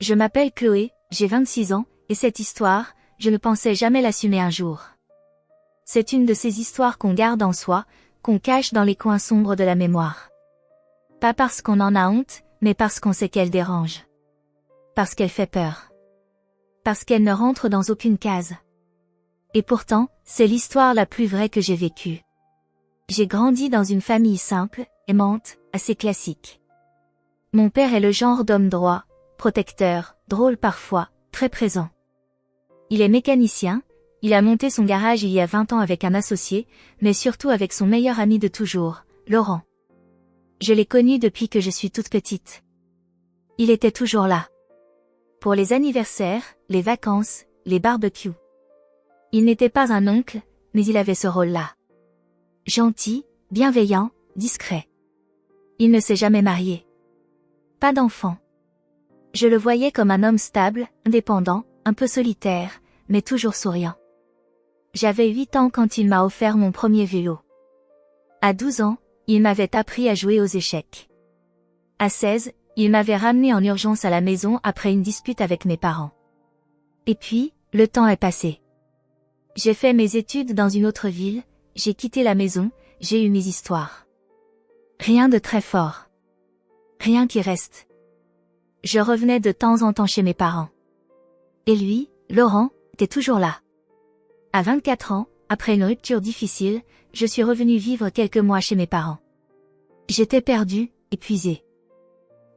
Je m'appelle Chloé, j'ai 26 ans, et cette histoire, je ne pensais jamais l'assumer un jour. C'est une de ces histoires qu'on garde en soi, qu'on cache dans les coins sombres de la mémoire. Pas parce qu'on en a honte, mais parce qu'on sait qu'elle dérange. Parce qu'elle fait peur. Parce qu'elle ne rentre dans aucune case. Et pourtant, c'est l'histoire la plus vraie que j'ai vécue. J'ai grandi dans une famille simple, aimante, assez classique. Mon père est le genre d'homme droit, protecteur, drôle parfois, très présent. Il est mécanicien, il a monté son garage il y a 20 ans avec un associé, mais surtout avec son meilleur ami de toujours, Laurent. Je l'ai connu depuis que je suis toute petite. Il était toujours là. Pour les anniversaires, les vacances, les barbecues. Il n'était pas un oncle, mais il avait ce rôle-là. Gentil, bienveillant, discret. Il ne s'est jamais marié. Pas d'enfant. Je le voyais comme un homme stable, indépendant, un peu solitaire, mais toujours souriant. J'avais 8 ans quand il m'a offert mon premier vélo. À 12 ans, il m'avait appris à jouer aux échecs. À 16, il m'avait ramené en urgence à la maison après une dispute avec mes parents. Et puis, le temps est passé. J'ai fait mes études dans une autre ville, j'ai quitté la maison, j'ai eu mes histoires. Rien de très fort. Rien qui reste. Je revenais de temps en temps chez mes parents. Et lui, Laurent, était toujours là. À 24 ans, après une rupture difficile, je suis revenue vivre quelques mois chez mes parents. J'étais perdue, épuisée.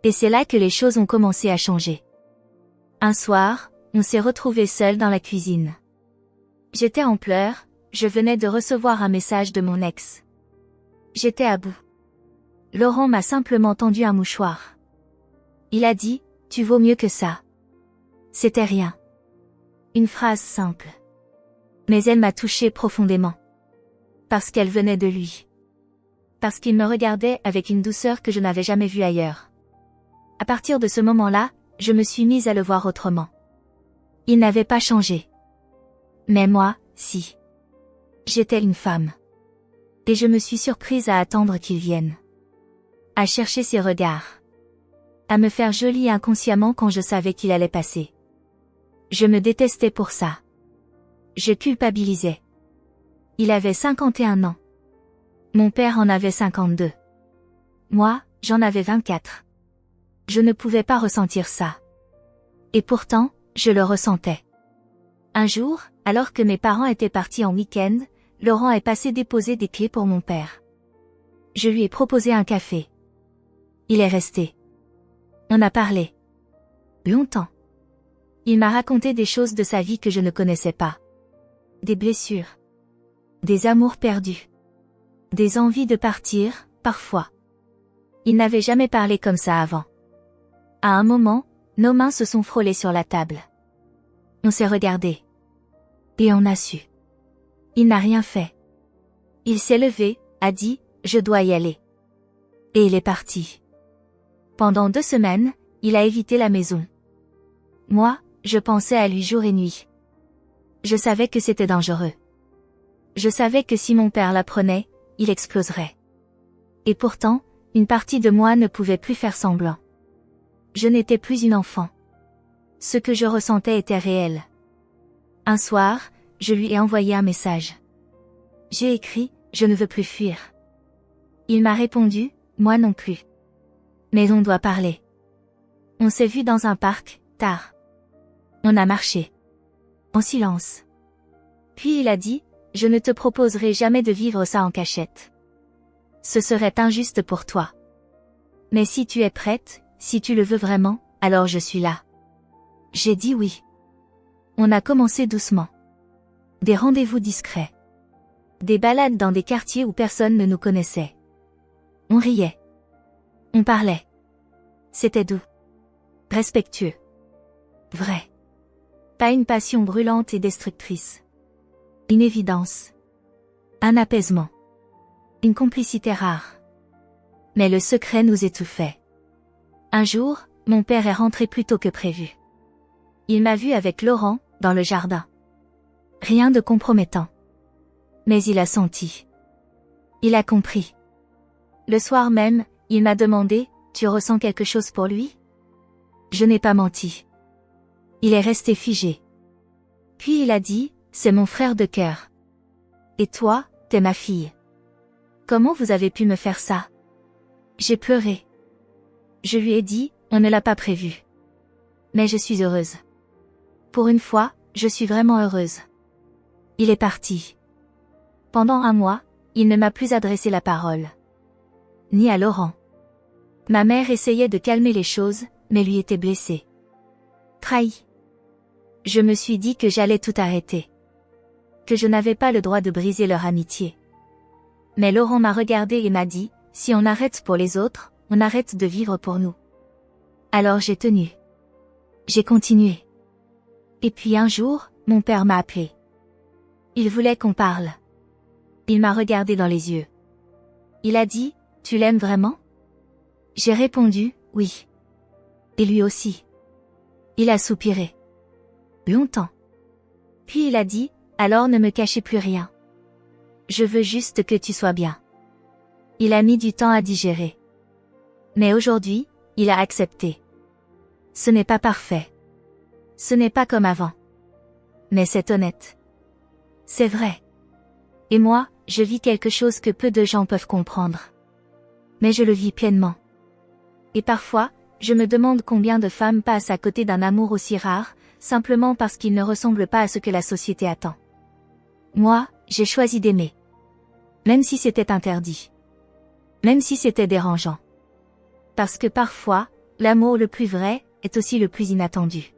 Et c'est là que les choses ont commencé à changer. Un soir, on s'est retrouvés seuls dans la cuisine. J'étais en pleurs, je venais de recevoir un message de mon ex. J'étais à bout. Laurent m'a simplement tendu un mouchoir. Il a dit, « Tu vaux mieux que ça. » C'était rien. Une phrase simple. Mais elle m'a touchée profondément. Parce qu'elle venait de lui. Parce qu'il me regardait avec une douceur que je n'avais jamais vue ailleurs. À partir de ce moment-là, je me suis mise à le voir autrement. Il n'avait pas changé. Mais moi, si. J'étais une femme. Et je me suis surprise à attendre qu'il vienne. À chercher ses regards. À me faire jolie inconsciemment quand je savais qu'il allait passer. Je me détestais pour ça. Je culpabilisais. Il avait 51 ans. Mon père en avait 52. Moi, j'en avais 24. Je ne pouvais pas ressentir ça. Et pourtant, je le ressentais. Un jour, alors que mes parents étaient partis en week-end, Laurent est passé déposer des clés pour mon père. Je lui ai proposé un café. Il est resté. On a parlé. Longtemps. Il m'a raconté des choses de sa vie que je ne connaissais pas. Des blessures. Des amours perdus. Des envies de partir, parfois. Il n'avait jamais parlé comme ça avant. À un moment, nos mains se sont frôlées sur la table. On s'est regardé. Et on a su. Il n'a rien fait. Il s'est levé, a dit, « Je dois y aller. » Et il est parti. Pendant 2 semaines, il a évité la maison. Moi, je pensais à lui jour et nuit. Je savais que c'était dangereux. Je savais que si mon père l'apprenait, il exploserait. Et pourtant, une partie de moi ne pouvait plus faire semblant. Je n'étais plus une enfant. Ce que je ressentais était réel. Un soir, je lui ai envoyé un message. J'ai écrit, « Je ne veux plus fuir. » Il m'a répondu, « Moi non plus. Mais on doit parler. » On s'est vu dans un parc, tard. On a marché. En silence. Puis il a dit, « Je ne te proposerai jamais de vivre ça en cachette. Ce serait injuste pour toi. Mais si tu es prête, si tu le veux vraiment, alors je suis là. » J'ai dit oui. On a commencé doucement. Des rendez-vous discrets. Des balades dans des quartiers où personne ne nous connaissait. On riait. On parlait. C'était doux. Respectueux. Vrai. Pas une passion brûlante et destructrice. Une évidence. Un apaisement. Une complicité rare. Mais le secret nous étouffait. Un jour, mon père est rentré plus tôt que prévu. Il m'a vu avec Laurent, dans le jardin. Rien de compromettant. Mais il a senti. Il a compris. Le soir même, il m'a demandé, « Tu ressens quelque chose pour lui ?» Je n'ai pas menti. Il est resté figé. Puis il a dit, c'est mon frère de cœur. Et toi, t'es ma fille. Comment vous avez pu me faire ça? J'ai pleuré. Je lui ai dit, on ne l'a pas prévu. Mais je suis heureuse. Pour une fois, je suis vraiment heureuse. Il est parti. Pendant un mois, il ne m'a plus adressé la parole. Ni à Laurent. Ma mère essayait de calmer les choses, mais lui était blessée. Trahi. Je me suis dit que j'allais tout arrêter. Que je n'avais pas le droit de briser leur amitié. Mais Laurent m'a regardé et m'a dit, si on arrête pour les autres, on arrête de vivre pour nous. Alors j'ai tenu. J'ai continué. Et puis un jour, mon père m'a appelé. Il voulait qu'on parle. Il m'a regardé dans les yeux. Il a dit, tu l'aimes vraiment? J'ai répondu, oui. Et lui aussi. Il a soupiré. Longtemps. Puis il a dit, alors ne me cachez plus rien. Je veux juste que tu sois bien. Il a mis du temps à digérer. Mais aujourd'hui, il a accepté. Ce n'est pas parfait. Ce n'est pas comme avant. Mais c'est honnête. C'est vrai. Et moi, je vis quelque chose que peu de gens peuvent comprendre. Mais je le vis pleinement. Et parfois, je me demande combien de femmes passent à côté d'un amour aussi rare, simplement parce qu'il ne ressemble pas à ce que la société attend. Moi, j'ai choisi d'aimer. Même si c'était interdit. Même si c'était dérangeant. Parce que parfois, l'amour le plus vrai, est aussi le plus inattendu.